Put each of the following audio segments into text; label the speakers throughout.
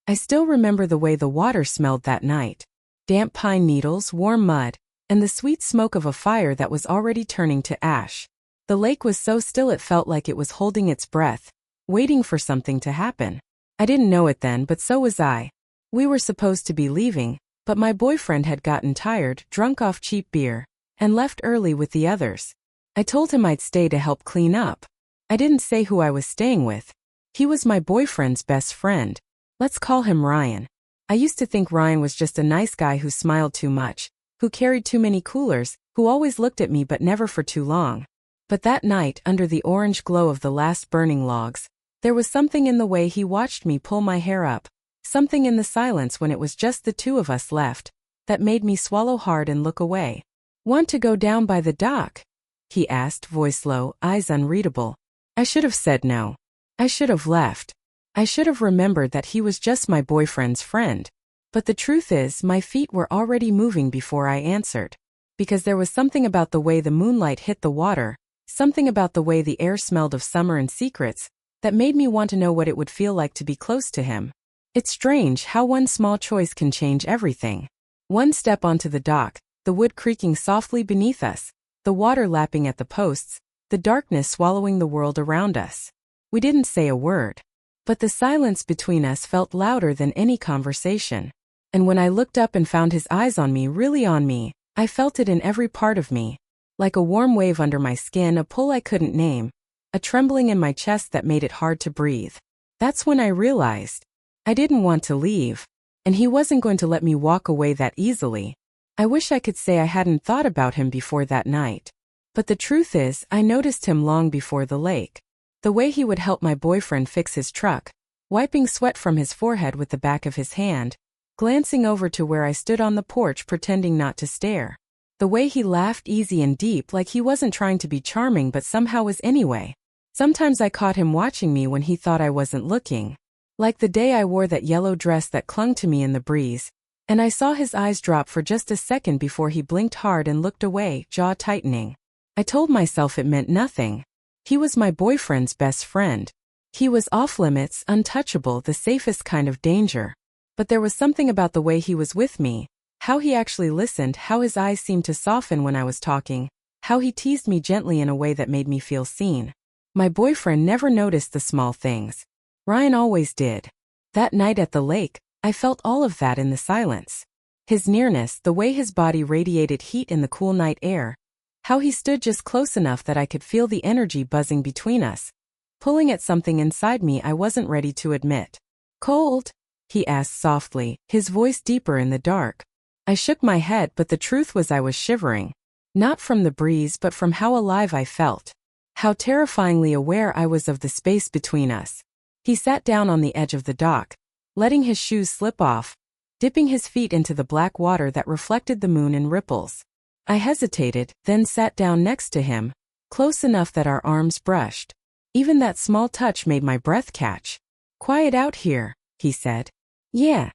Speaker 1: I still remember the way the water smelled that night. Damp pine needles, warm mud, and the sweet smoke of a fire that was already turning to ash. The lake was so still it felt like it was holding its breath, waiting for something to happen. I didn't know it then, but so was I. We were supposed to be leaving, but my boyfriend had gotten tired, drunk off cheap beer, and left early with the others. I told him I'd stay to help clean up. I didn't say who I was staying with. He was my boyfriend's best friend. Let's call him Ryan. I used to think Ryan was just a nice guy who smiled too much, who carried too many coolers, who always looked at me but never for too long. But that night, under the orange glow of the last burning logs, there was something in the way he watched me pull my hair up, something in the silence when it was just the two of us left, that made me swallow hard and look away. "Want to go down by the dock?" he asked, voice low, eyes unreadable. I should have said no. I should have left. I should have remembered that he was just my boyfriend's friend. But the truth is, my feet were already moving before I answered. Because there was something about the way the moonlight hit the water, something about the way the air smelled of summer and secrets, that made me want to know what it would feel like to be close to him. It's strange how one small choice can change everything. One step onto the dock, the wood creaking softly beneath us, the water lapping at the posts, the darkness swallowing the world around us. We didn't say a word. But the silence between us felt louder than any conversation. And when I looked up and found his eyes on me, really on me, I felt it in every part of me. Like a warm wave under my skin, a pull I couldn't name, a trembling in my chest that made it hard to breathe. That's when I realized I didn't want to leave, and he wasn't going to let me walk away that easily. I wish I could say I hadn't thought about him before that night. But the truth is, I noticed him long before the lake. The way he would help my boyfriend fix his truck, wiping sweat from his forehead with the back of his hand, glancing over to where I stood on the porch pretending not to stare. The way he laughed easy and deep, like he wasn't trying to be charming but somehow was anyway. Sometimes I caught him watching me when he thought I wasn't looking. Like the day I wore that yellow dress that clung to me in the breeze, and I saw his eyes drop for just a second before he blinked hard and looked away, jaw tightening. I told myself it meant nothing. He was my boyfriend's best friend. He was off-limits, untouchable, the safest kind of danger. But there was something about the way he was with me, how he actually listened, how his eyes seemed to soften when I was talking, how he teased me gently in a way that made me feel seen. My boyfriend never noticed the small things. Ryan always did. That night at the lake, I felt all of that in the silence. His nearness, the way his body radiated heat in the cool night air, how he stood just close enough that I could feel the energy buzzing between us, pulling at something inside me I wasn't ready to admit. "Cold?" he asked softly, his voice deeper in the dark. I shook my head, but the truth was I was shivering. Not from the breeze but from how alive I felt. How terrifyingly aware I was of the space between us. He sat down on the edge of the dock, letting his shoes slip off, dipping his feet into the black water that reflected the moon in ripples. I hesitated, then sat down next to him, close enough that our arms brushed. Even that small touch made my breath catch. "Quiet out here," he said. "Yeah."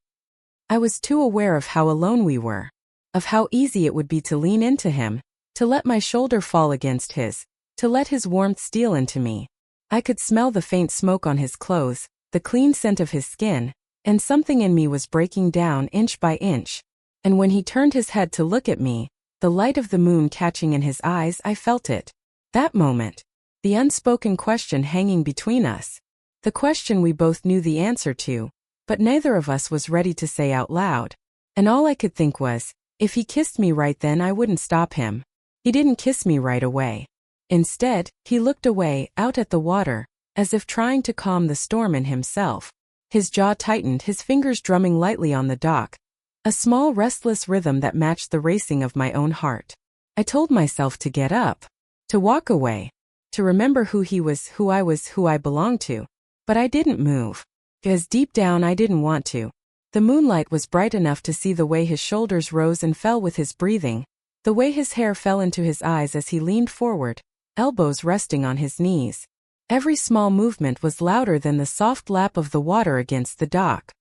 Speaker 1: I was too aware of how alone we were, of how easy it would be to lean into him, to let my shoulder fall against his, to let his warmth steal into me. I could smell the faint smoke on his clothes, the clean scent of his skin, and something in me was breaking down inch by inch. And when he turned his head to look at me, the light of the moon catching in his eyes, I felt it. That moment. The unspoken question hanging between us. The question we both knew the answer to, but neither of us was ready to say out loud. And all I could think was, if he kissed me right then I wouldn't stop him. He didn't kiss me right away. Instead, he looked away, out at the water, as if trying to calm the storm in himself. His jaw tightened, his fingers drumming lightly on the dock. A small restless rhythm that matched the racing of my own heart. I told myself to get up, to walk away, to remember who he was, who I was, who I belonged to. But I didn't move. Because deep down I didn't want to. The moonlight was bright enough to see the way his shoulders rose and fell with his breathing, the way his hair fell into his eyes as he leaned forward, elbows resting on his knees. Every small movement was louder than the soft lap of the water against the dock.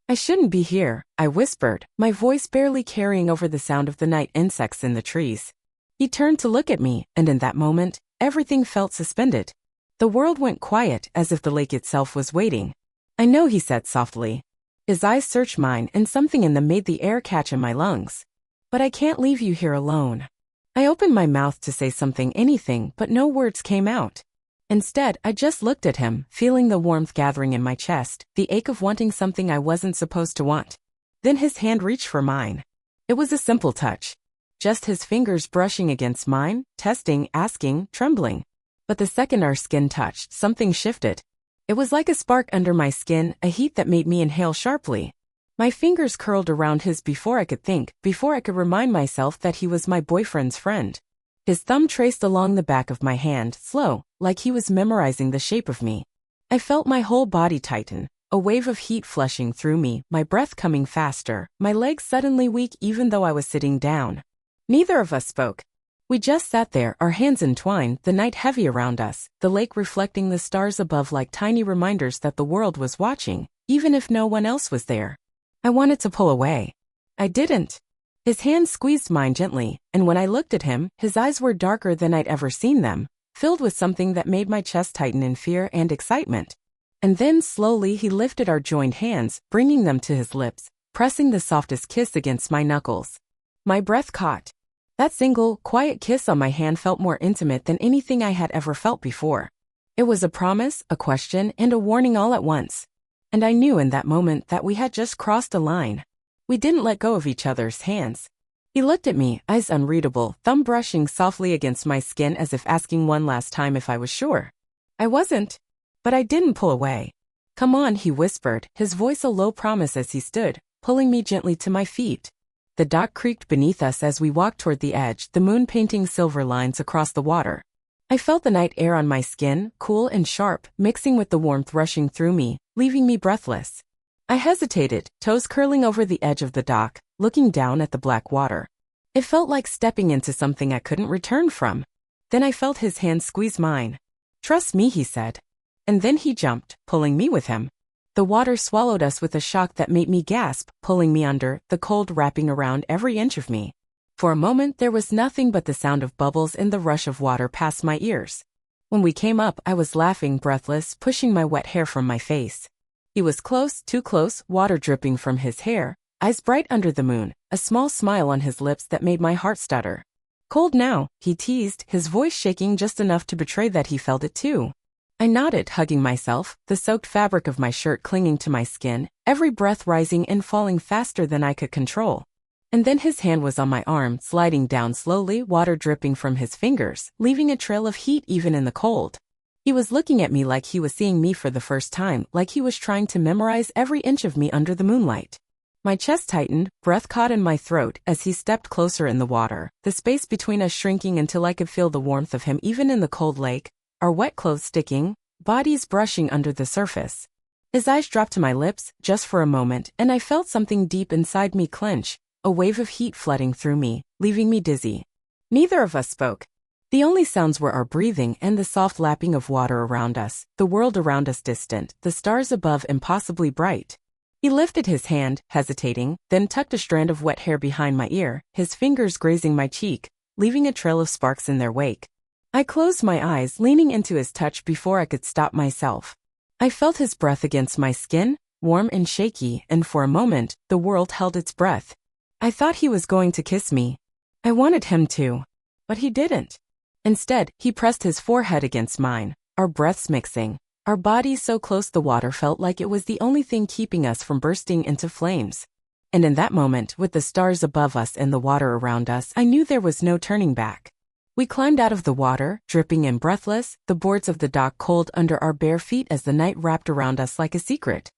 Speaker 1: "I shouldn't be here," I whispered, my voice barely carrying over the sound of the night insects in the trees. He turned to look at me, and in that moment, everything felt suspended. The world went quiet, as if the lake itself was waiting. "I know," he said softly. His eyes searched mine, and something in them made the air catch in my lungs. "But I can't leave you here alone." I opened my mouth to say something, anything, but no words came out. Instead, I just looked at him, feeling the warmth gathering in my chest, the ache of wanting something I wasn't supposed to want. Then his hand reached for mine. It was a simple touch. Just his fingers brushing against mine, testing, asking, trembling. But the second our skin touched, something shifted. It was like a spark under my skin, a heat that made me inhale sharply. My fingers curled around his before I could think, before I could remind myself that he was my boyfriend's friend. His thumb traced along the back of my hand, slow, like he was memorizing the shape of me. I felt my whole body tighten, a wave of heat flushing through me, my breath coming faster, my legs suddenly weak even though I was sitting down. Neither of us spoke. We just sat there, our hands entwined, the night heavy around us, the lake reflecting the stars above like tiny reminders that the world was watching, even if no one else was there. I wanted to pull away. I didn't. His hand squeezed mine gently, and when I looked at him, his eyes were darker than I'd ever seen them, filled with something that made my chest tighten in fear and excitement. And then slowly he lifted our joined hands, bringing them to his lips, pressing the softest kiss against my knuckles. My breath caught. That single, quiet kiss on my hand felt more intimate than anything I had ever felt before. It was a promise, a question, and a warning all at once. And I knew in that moment that we had just crossed a line. We didn't let go of each other's hands. He looked at me, eyes unreadable, thumb brushing softly against my skin as if asking one last time if I was sure. I wasn't. But I didn't pull away. "Come on," he whispered, his voice a low promise as he stood, pulling me gently to my feet. The dock creaked beneath us as we walked toward the edge, the moon painting silver lines across the water. I felt the night air on my skin, cool and sharp, mixing with the warmth rushing through me, leaving me breathless. I hesitated, toes curling over the edge of the dock, looking down at the black water. It felt like stepping into something I couldn't return from. Then I felt his hand squeeze mine. "Trust me," he said. And then he jumped, pulling me with him. The water swallowed us with a shock that made me gasp, pulling me under, the cold wrapping around every inch of me. For a moment there was nothing but the sound of bubbles and the rush of water past my ears. When we came up, I was laughing, breathless, pushing my wet hair from my face. He was close, too close, water dripping from his hair, eyes bright under the moon, a small smile on his lips that made my heart stutter. "Cold now," he teased, his voice shaking just enough to betray that he felt it too. I nodded, hugging myself, the soaked fabric of my shirt clinging to my skin, every breath rising and falling faster than I could control. And then his hand was on my arm, sliding down slowly, water dripping from his fingers, leaving a trail of heat even in the cold. He was looking at me like he was seeing me for the first time, like he was trying to memorize every inch of me under the moonlight. My chest tightened, breath caught in my throat as he stepped closer in the water, the space between us shrinking until I could feel the warmth of him even in the cold lake, our wet clothes sticking, bodies brushing under the surface. His eyes dropped to my lips, just for a moment, and I felt something deep inside me clench, a wave of heat flooding through me, leaving me dizzy. Neither of us spoke. The only sounds were our breathing and the soft lapping of water around us, the world around us distant, the stars above impossibly bright. He lifted his hand, hesitating, then tucked a strand of wet hair behind my ear, his fingers grazing my cheek, leaving a trail of sparks in their wake. I closed my eyes, leaning into his touch before I could stop myself. I felt his breath against my skin, warm and shaky, and for a moment, the world held its breath. I thought he was going to kiss me. I wanted him to. But he didn't. Instead, he pressed his forehead against mine, our breaths mixing, our bodies so close the water felt like it was the only thing keeping us from bursting into flames. And in that moment, with the stars above us and the water around us, I knew there was no turning back. We climbed out of the water, dripping and breathless, the boards of the dock cold under our bare feet as the night wrapped around us like a secret.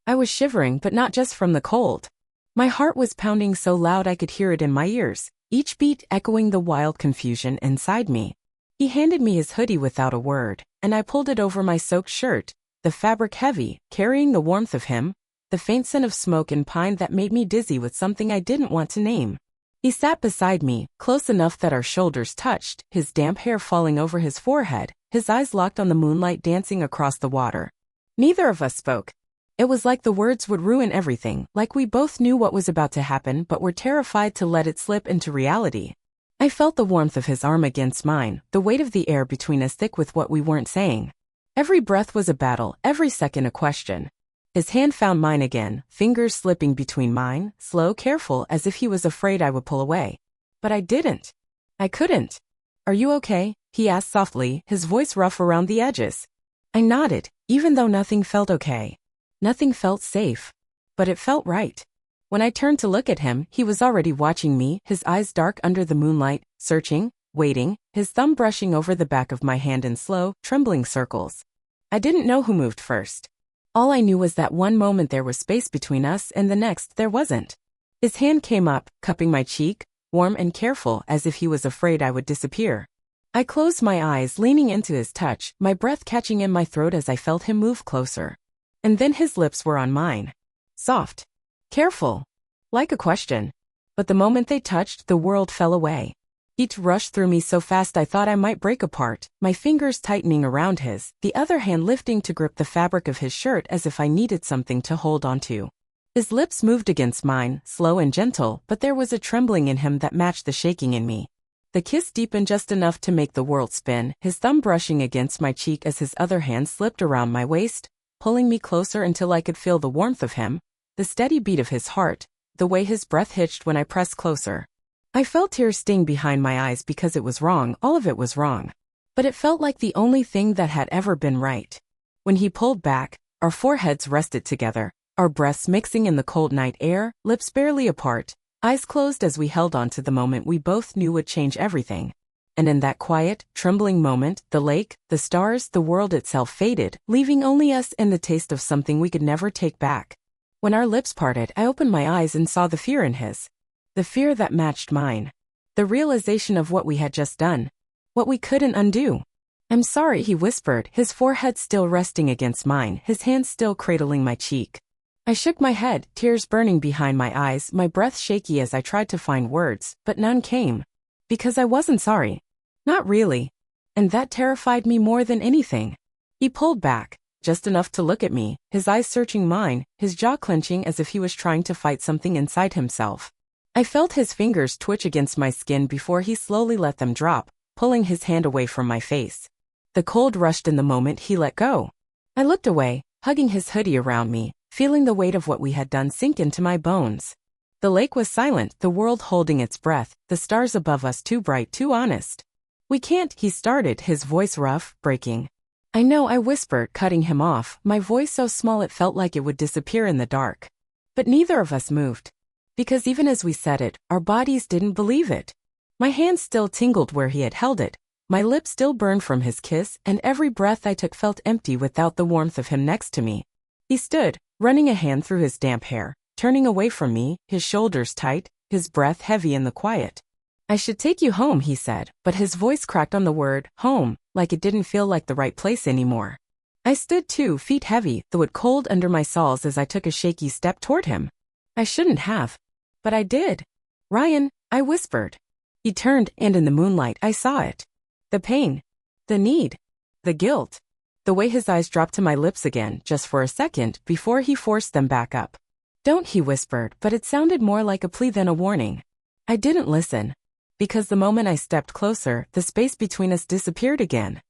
Speaker 1: I was shivering, but not just from the cold. My heart was pounding so loud I could hear it in my ears, each beat echoing the wild confusion inside me. He handed me his hoodie without a word, and I pulled it over my soaked shirt, the fabric heavy, carrying the warmth of him, the faint scent of smoke and pine that made me dizzy with something I didn't want to name. He sat beside me, close enough that our shoulders touched, his damp hair falling over his forehead, his eyes locked on the moonlight dancing across the water. Neither of us spoke. It was like the words would ruin everything, like we both knew what was about to happen but were terrified to let it slip into reality. I felt the warmth of his arm against mine, the weight of the air between us thick with what we weren't saying. Every breath was a battle, every second a question. His hand found mine again, fingers slipping between mine, slow, careful, as if he was afraid I would pull away. But I didn't. I couldn't. Are you okay? He asked softly, his voice rough around the edges. I nodded, even though nothing felt okay. Nothing felt safe. But it felt right. When I turned to look at him, he was already watching me, his eyes dark under the moonlight, searching, waiting, his thumb brushing over the back of my hand in slow, trembling circles. I didn't know who moved first. All I knew was that one moment there was space between us and the next there wasn't. His hand came up, cupping my cheek, warm and careful, as if he was afraid I would disappear. I closed my eyes, leaning into his touch, my breath catching in my throat as I felt him move closer. And then his lips were on mine. Soft. Careful. Like a question. But the moment they touched, the world fell away. Heat rushed through me so fast I thought I might break apart, my fingers tightening around his, the other hand lifting to grip the fabric of his shirt as if I needed something to hold onto. His lips moved against mine, slow and gentle, but there was a trembling in him that matched the shaking in me. The kiss deepened just enough to make the world spin, his thumb brushing against my cheek as his other hand slipped around my waist, pulling me closer until I could feel the warmth of him, the steady beat of his heart, the way his breath hitched when I pressed closer. I felt tears sting behind my eyes because it was wrong, all of it was wrong. But it felt like the only thing that had ever been right. When he pulled back, our foreheads rested together, our breaths mixing in the cold night air, lips barely apart, eyes closed as we held on to the moment we both knew would change everything. And in that quiet, trembling moment, the lake, the stars, the world itself faded, leaving only us and the taste of something we could never take back. When our lips parted, I opened my eyes and saw the fear in his. The fear that matched mine. The realization of what we had just done. What we couldn't undo. I'm sorry, he whispered, his forehead still resting against mine, his hand still cradling my cheek. I shook my head, tears burning behind my eyes, my breath shaky as I tried to find words, but none came. Because I wasn't sorry. Not really. And that terrified me more than anything. He pulled back, just enough to look at me, his eyes searching mine, his jaw clenching as if he was trying to fight something inside himself. I felt his fingers twitch against my skin before he slowly let them drop, pulling his hand away from my face. The cold rushed in the moment he let go. I looked away, hugging his hoodie around me, feeling the weight of what we had done sink into my bones. The lake was silent, the world holding its breath, the stars above us too bright, too honest. We can't, he started, his voice rough, breaking. I know, I whispered, cutting him off, my voice so small it felt like it would disappear in the dark. But neither of us moved. Because even as we said it, our bodies didn't believe it. My hand still tingled where he had held it, my lips still burned from his kiss, and every breath I took felt empty without the warmth of him next to me. He stood, running a hand through his damp hair, turning away from me, his shoulders tight, his breath heavy in the quiet. I should take you home, he said, but his voice cracked on the word, home, like it didn't feel like the right place anymore. I stood too, feet heavy, though it cold under my soles as I took a shaky step toward him. I shouldn't have. But I did. Ryan, I whispered. He turned, and in the moonlight I saw it. The pain. The need. The guilt. The way his eyes dropped to my lips again, just for a second, before he forced them back up. Don't, he whispered, but it sounded more like a plea than a warning. I didn't listen. Because the moment I stepped closer, the space between us disappeared again.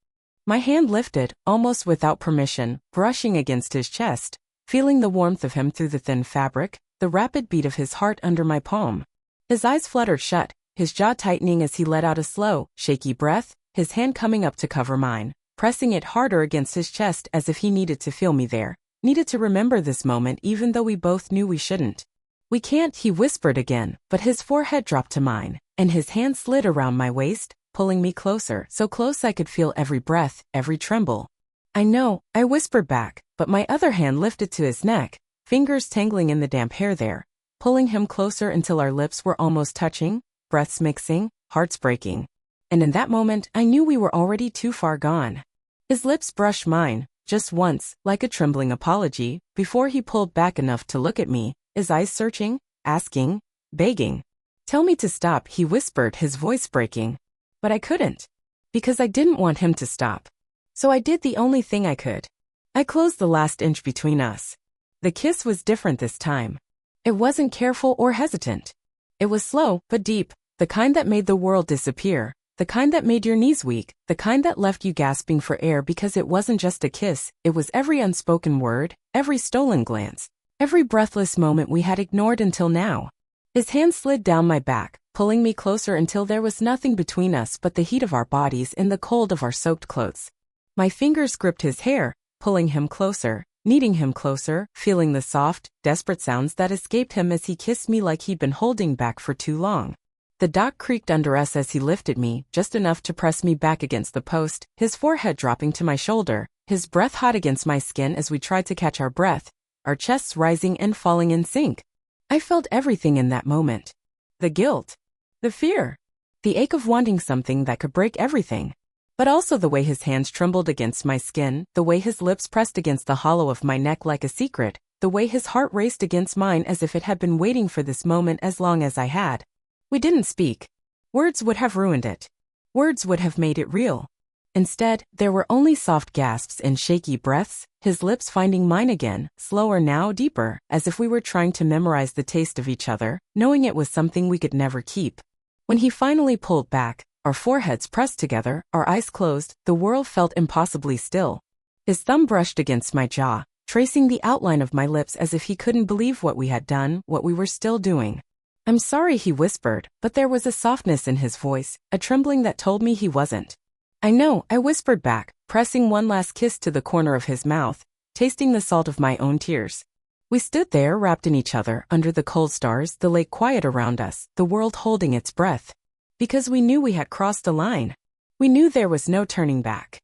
Speaker 1: My hand lifted, almost without permission, brushing against his chest, feeling the warmth of him through the thin fabric, the rapid beat of his heart under my palm. His eyes fluttered shut, his jaw tightening as he let out a slow, shaky breath, his hand coming up to cover mine, pressing it harder against his chest as if he needed to feel me there, needed to remember this moment even though we both knew we shouldn't. We can't, he whispered again, but his forehead dropped to mine, and his hand slid around my waist, pulling me closer, so close I could feel every breath, every tremble. I know, I whispered back, but my other hand lifted to his neck, fingers tangling in the damp hair there, pulling him closer until our lips were almost touching, breaths mixing, hearts breaking. And in that moment, I knew we were already too far gone. His lips brushed mine, just once, like a trembling apology, before he pulled back enough to look at me, his eyes searching, asking, begging. Tell me to stop, he whispered, his voice breaking. But I couldn't. Because I didn't want him to stop. So I did the only thing I could. I closed the last inch between us. The kiss was different this time. It wasn't careful or hesitant. It was slow, but deep, the kind that made the world disappear, The kind that made your knees weak, the kind that left you gasping for air because it wasn't just a kiss, it was every unspoken word, every stolen glance, every breathless moment we had ignored until now. His hand slid down my back, pulling me closer until there was nothing between us but the heat of our bodies and the cold of our soaked clothes. My fingers gripped his hair, pulling him closer, kneading him closer, feeling the soft, desperate sounds that escaped him as he kissed me like he'd been holding back for too long. The dock creaked under us as he lifted me, just enough to press me back against the post, his forehead dropping to my shoulder, his breath hot against my skin as we tried to catch our breath, our chests rising and falling in sync. I felt everything in that moment. The guilt, the fear, the ache of wanting something that could break everything. But also the way his hands trembled against my skin, the way his lips pressed against the hollow of my neck like a secret, the way his heart raced against mine as if it had been waiting for this moment as long as I had. We didn't speak. Words would have ruined it. Words would have made it real. Instead, there were only soft gasps and shaky breaths, his lips finding mine again, slower now, deeper, as if we were trying to memorize the taste of each other, knowing it was something we could never keep. When he finally pulled back, our foreheads pressed together, our eyes closed, the world felt impossibly still. His thumb brushed against my jaw, tracing the outline of my lips as if he couldn't believe what we had done, what we were still doing. "I'm sorry," he whispered, but there was a softness in his voice, a trembling that told me he wasn't. "I know," I whispered back, pressing one last kiss to the corner of his mouth, tasting the salt of my own tears. We stood there wrapped in each other, under the cold stars, the lake quiet around us, the world holding its breath. Because we knew we had crossed a line. We knew there was no turning back.